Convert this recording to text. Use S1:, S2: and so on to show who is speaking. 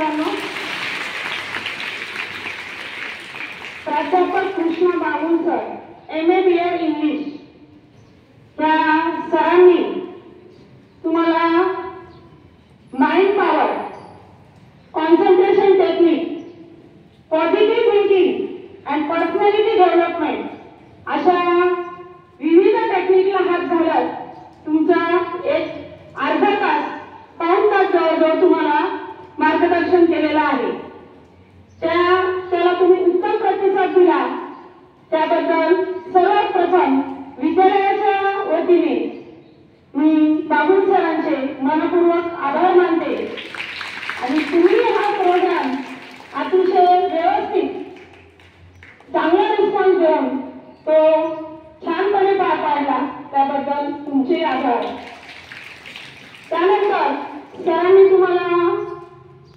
S1: मुलांना. प्राध्यापक Krishna Bagul sir, MA BEd English. त्या सरांनी तुम्हाला mind power, concentration technique, positive thinking and personality development अशा विविध टेक्निकला हात घालत तुमचा एक अर्धा तास पाऊण तास जवळजवळ तुम्हाला मार्गदर्शन केलेलं आहे. त्याला तुम्ही उत्तम प्रतिसाद दिला त्याबद्दल सर्वात प्रथम विद्यालयाच्या वतीने मी बागुल सरांचे मनपूर्वक आभार मानते.